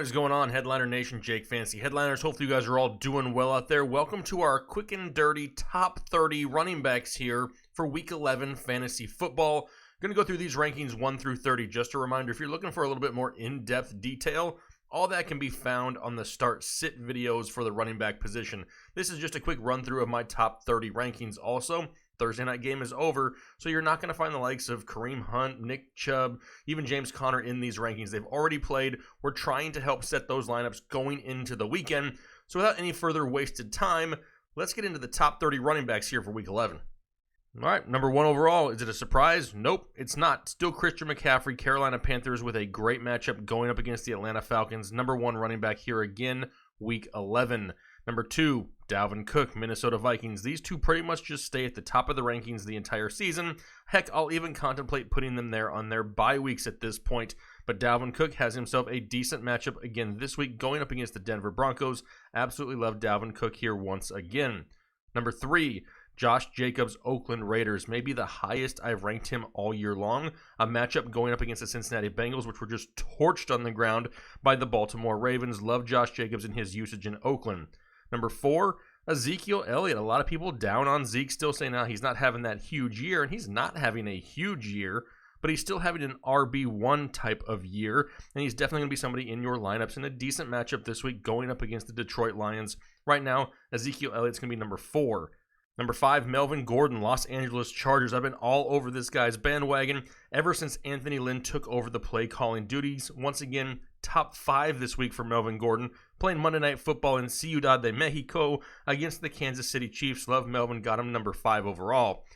What is going on, Headliner Nation? Jake Fantasy Headliners. Hopefully you guys are all doing well out there. Welcome to our quick and dirty top 30 running backs here for Week 11 Fantasy Football. Going to go through these rankings 1 through 30. Just a reminder, if you're looking for a little bit more in-depth detail, all that can be found on the start-sit videos for the running back position. This is just a quick run-through of my top 30 rankings. Also, Thursday night game is over, so you're not going to find the likes of Kareem Hunt, Nick Chubb, even James Conner in these rankings. They've already played. We're trying to help set those lineups going into the weekend. So without any further wasted time, let's get into the top 30 running backs here for Week 11. All right, number 1 overall. Is it a surprise? Nope, it's not. Still Christian McCaffrey, Carolina Panthers with a great matchup going up against the Atlanta Falcons. Number 1 running back here again, Week 11. Number 2, Dalvin Cook, Minnesota Vikings. These two pretty much just stay at the top of the rankings the entire season. Heck, I'll even contemplate putting them there on their bye weeks at this point. But Dalvin Cook has himself a decent matchup again this week going up against the Denver Broncos. Absolutely love Dalvin Cook here once again. Number 3, Josh Jacobs, Oakland Raiders. Maybe the highest I've ranked him all year long. A matchup going up against the Cincinnati Bengals, which were just torched on the ground by the Baltimore Ravens. Love Josh Jacobs and his usage in Oakland. Number 4, Ezekiel Elliott. A lot of people down on Zeke, still saying now he's not having that huge year, and he's not having a huge year, but he's still having an RB1 type of year, and he's definitely going to be somebody in your lineups in a decent matchup this week going up against the Detroit Lions. Right now, Ezekiel Elliott's going to be number 4. Number 5, Melvin Gordon, Los Angeles Chargers. I've been all over this guy's bandwagon ever since Anthony Lynn took over the play calling duties. Once again, top 5 this week for Melvin Gordon, playing Monday Night Football in Ciudad de Mexico against the Kansas City Chiefs. Love Melvin, got him number 5 overall.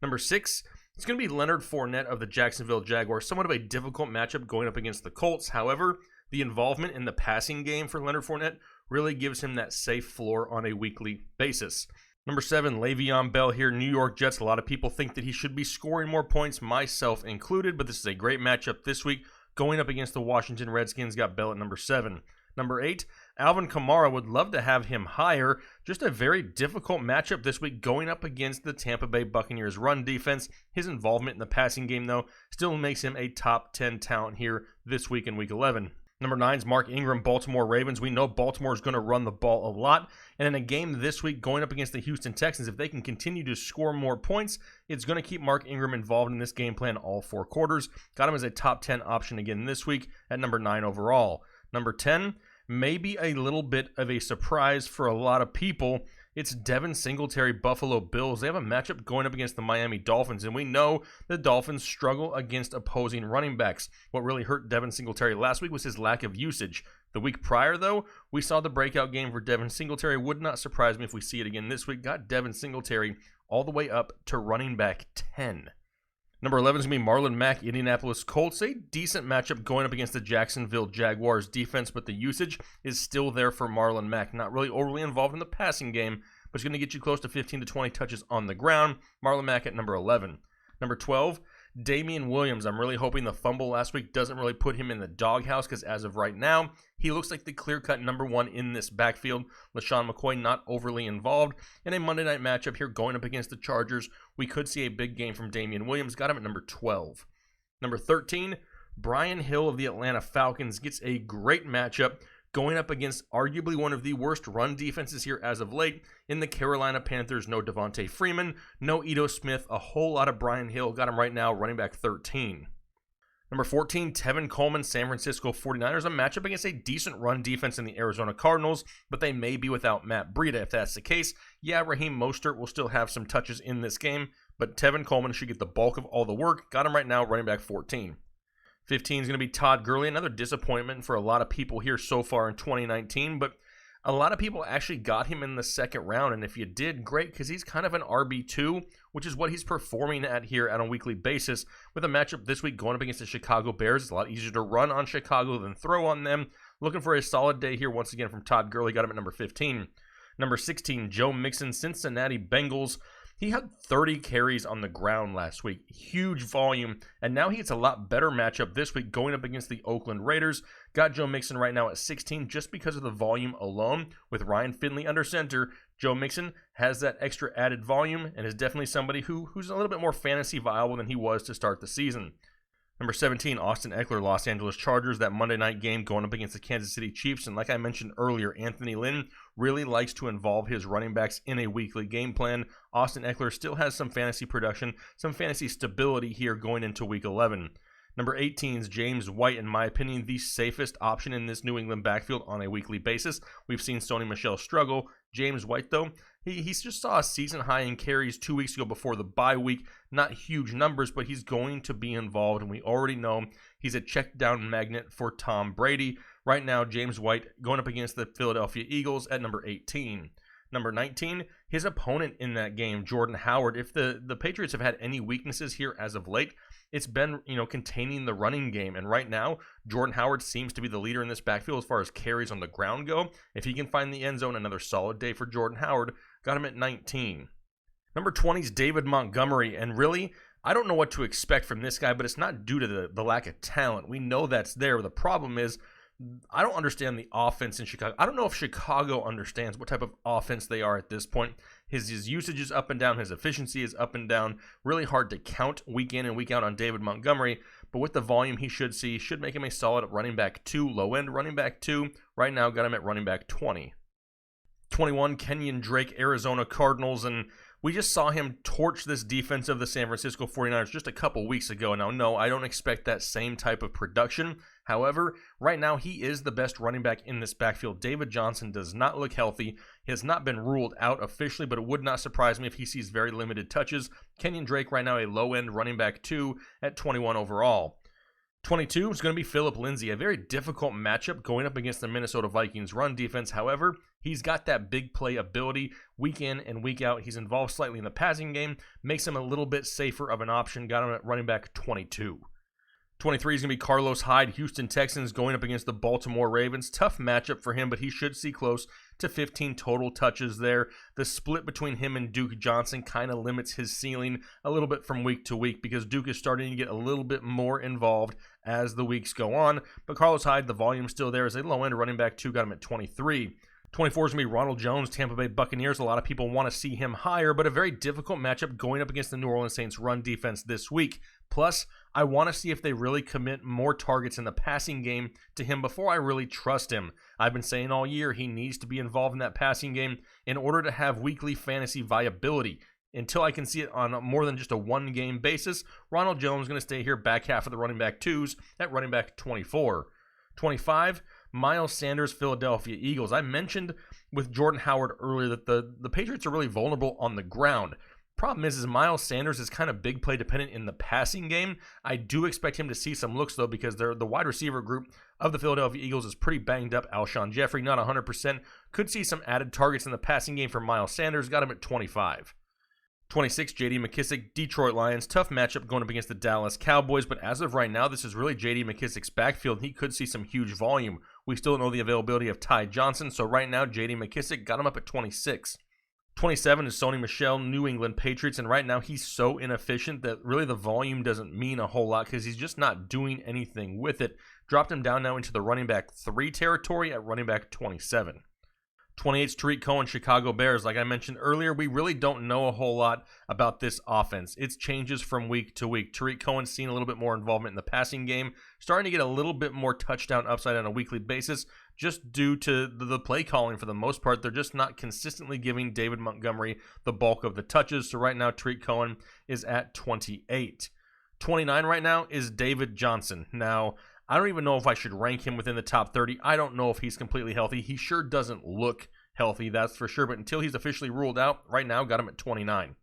Number 6, it's going to be Leonard Fournette of the Jacksonville Jaguars. Somewhat of a difficult matchup going up against the Colts. However, the involvement in the passing game for Leonard Fournette really gives him that safe floor on a weekly basis. Number 7, Le'Veon Bell here, New York Jets. A lot of people think that he should be scoring more points, myself included, but this is a great matchup this week. Going up against the Washington Redskins, got Bell at number 7. Number 8, Alvin Kamara. Would love to have him higher. Just a very difficult matchup this week going up against the Tampa Bay Buccaneers run defense. His involvement in the passing game, though, still makes him a top 10 talent here this week in Week 11. Number 9 is Mark Ingram, Baltimore Ravens. We know Baltimore is going to run the ball a lot. And in a game this week going up against the Houston Texans, if they can continue to score more points, it's going to keep Mark Ingram involved in this game plan all 4 quarters. Got him as a top 10 option again this week at number 9 overall. Number 10, maybe a little bit of a surprise for a lot of people. It's Devin Singletary, Buffalo Bills. They have a matchup going up against the Miami Dolphins, and we know the Dolphins struggle against opposing running backs. What really hurt Devin Singletary last week was his lack of usage. The week prior, though, we saw the breakout game for Devin Singletary. Would not surprise me if we see it again this week. Got Devin Singletary all the way up to running back 10. Number 11 is going to be Marlon Mack, Indianapolis Colts. A decent matchup going up against the Jacksonville Jaguars defense, but the usage is still there for Marlon Mack. Not really overly involved in the passing game, but it's going to get you close to 15 to 20 touches on the ground. Marlon Mack at number 11. Number 12, Damian Williams. I'm really hoping the fumble last week doesn't really put him in the doghouse, because as of right now, he looks like the clear-cut number 1 in this backfield. LaShawn McCoy not overly involved. In a Monday night matchup here going up against the Chargers, we could see a big game from Damian Williams. Got him at number 12. Number 13, Brian Hill of the Atlanta Falcons gets a great matchup going up against arguably one of the worst run defenses here as of late in the Carolina Panthers. No Devontae Freeman, no Ito Smith, a whole lot of Brian Hill. Got him right now, running back 13. Number 14, Tevin Coleman, San Francisco 49ers. A matchup against a decent run defense in the Arizona Cardinals, but they may be without Matt Breida. If that's the case, yeah, Raheem Mostert will still have some touches in this game, but Tevin Coleman should get the bulk of all the work. Got him right now, running back 14. 15 is going to be Todd Gurley. Another disappointment for a lot of people here so far in 2019, but a lot of people actually got him in the second round, and if you did, great, because he's kind of an RB2, which is what he's performing at here on a weekly basis. With a matchup this week going up against the Chicago Bears, it's a lot easier to run on Chicago than throw on them. Looking for a solid day here once again from Todd Gurley. Got him at number 15. Number 16, Joe Mixon, Cincinnati Bengals. He had 30 carries on the ground last week. Huge volume. And now he gets a lot better matchup this week going up against the Oakland Raiders. Got Joe Mixon right now at 16 just because of the volume alone. With Ryan Finley under center, Joe Mixon has that extra added volume and is definitely somebody who's a little bit more fantasy viable than he was to start the season. Number 17, Austin Ekeler, Los Angeles Chargers, that Monday night game going up against the Kansas City Chiefs. And like I mentioned earlier, Anthony Lynn really likes to involve his running backs in a weekly game plan. Austin Ekeler still has some fantasy production, some fantasy stability here going into Week 11. Number 18 is James White, in my opinion, the safest option in this New England backfield on a weekly basis. We've seen Sony Michel struggle. James White, though, he just saw a season high in carries 2 weeks ago before the bye week. Not huge numbers, but he's going to be involved, and we already know he's a check-down magnet for Tom Brady. Right now, James White going up against the Philadelphia Eagles at number 18. Number 19, his opponent in that game, Jordan Howard. If the Patriots have had any weaknesses here as of late, it's been, containing the running game. And right now, Jordan Howard seems to be the leader in this backfield as far as carries on the ground go. If he can find the end zone, another solid day for Jordan Howard. Got him at 19. Number 20 is David Montgomery. And really, I don't know what to expect from this guy, but it's not due to the lack of talent. We know that's there. The problem is, I don't understand the offense in Chicago. I don't know if Chicago understands what type of offense they are at this point. His usage is up and down. His efficiency is up and down. Really hard to count week in and week out on David Montgomery. But with the volume he should make him a solid running back 2, low-end running back 2. Right now, got him at running back 20. 21, Kenyan Drake, Arizona Cardinals. And we just saw him torch this defense of the San Francisco 49ers just a couple weeks ago. Now, no, I don't expect that same type of production. However, right now he is the best running back in this backfield. David Johnson does not look healthy. He has not been ruled out officially, but it would not surprise me if he sees very limited touches. Kenyan Drake right now a low-end running back 2 at 21 overall. 22 is going to be Phillip Lindsay, a very difficult matchup going up against the Minnesota Vikings run defense. However, he's got that big play ability week in and week out. He's involved slightly in the passing game, makes him a little bit safer of an option. Got him at running back 22. 23 is going to be Carlos Hyde, Houston Texans, going up against the Baltimore Ravens. Tough matchup for him, but he should see close to 15 total touches there. The split between him and Duke Johnson kind of limits his ceiling a little bit from week to week because Duke is starting to get a little bit more involved as the weeks go on. But Carlos Hyde, the volume's still there as a low-end running back 2, got him at 23. 24 is going to be Ronald Jones, Tampa Bay Buccaneers. A lot of people want to see him higher, but a very difficult matchup going up against the New Orleans Saints run defense this week. Plus, I want to see if they really commit more targets in the passing game to him before I really trust him. I've been saying all year he needs to be involved in that passing game in order to have weekly fantasy viability. Until I can see it on more than just a one-game basis, Ronald Jones is going to stay here back half of the running back 2s at running back 24. 25, Miles Sanders, Philadelphia Eagles. I mentioned with Jordan Howard earlier that the Patriots are really vulnerable on the ground. Problem is Miles Sanders is kind of big play dependent in the passing game. I do expect him to see some looks, though, because the wide receiver group of the Philadelphia Eagles is pretty banged up. Alshon Jeffrey, not 100%. Could see some added targets in the passing game for Miles Sanders. Got him at 25. 26, J.D. McKissic, Detroit Lions. Tough matchup going up against the Dallas Cowboys, but as of right now, this is really J.D. McKissic's backfield. He could see some huge volume. We still don't know the availability of Ty Johnson, so right now, J.D. McKissic got him up at 26. 27 is Sony Michel, New England Patriots, and right now he's so inefficient that really the volume doesn't mean a whole lot because he's just not doing anything with it. Dropped him down now into the running back 3 territory at running back 27. 28 is Tarik Cohen, Chicago Bears. Like I mentioned earlier, we really don't know a whole lot about this offense. It changes from week to week. Tarik Cohen's seen a little bit more involvement in the passing game, starting to get a little bit more touchdown upside on a weekly basis, just due to the play calling for the most part. They're just not consistently giving David Montgomery the bulk of the touches. So right now, Tarik Cohen is at 28. 29 right now is David Johnson. Now, I don't even know if I should rank him within the top 30. I don't know if he's completely healthy. He sure doesn't look healthy, that's for sure. But until he's officially ruled out, right now, got him at 29.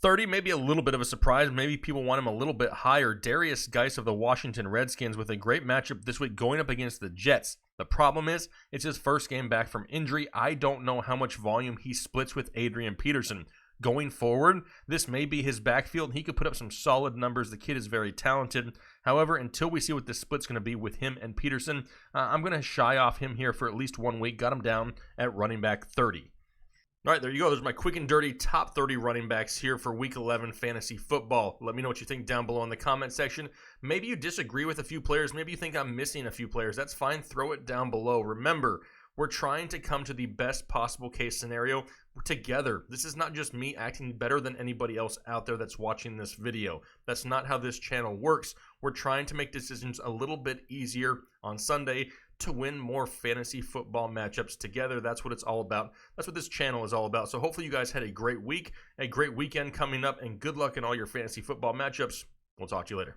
30, maybe a little bit of a surprise. Maybe people want him a little bit higher. Darius Goins of the Washington Redskins with a great matchup this week going up against the Jets. The problem is, it's his first game back from injury. I don't know how much volume he splits with Adrian Peterson. Going forward, this may be his backfield. He could put up some solid numbers. The kid is very talented. However, until we see what this split's going to be with him and Peterson, I'm going to shy off him here for at least 1 week. Got him down at running back 30. All right, there you go. There's my quick and dirty top 30 running backs here for Week 11 fantasy football. Let me know what you think down below in the comment section. Maybe you disagree with a few players. Maybe you think I'm missing a few players. That's fine. Throw it down below. Remember, We're trying to come to the best possible case scenario together. This is not just me acting better than anybody else out there that's watching this video. That's not how this channel works. We're trying to make decisions a little bit easier on Sunday to win more fantasy football matchups together. That's what it's all about. That's what this channel is all about. So hopefully you guys had a great week, a great weekend coming up, and good luck in all your fantasy football matchups. We'll talk to you later.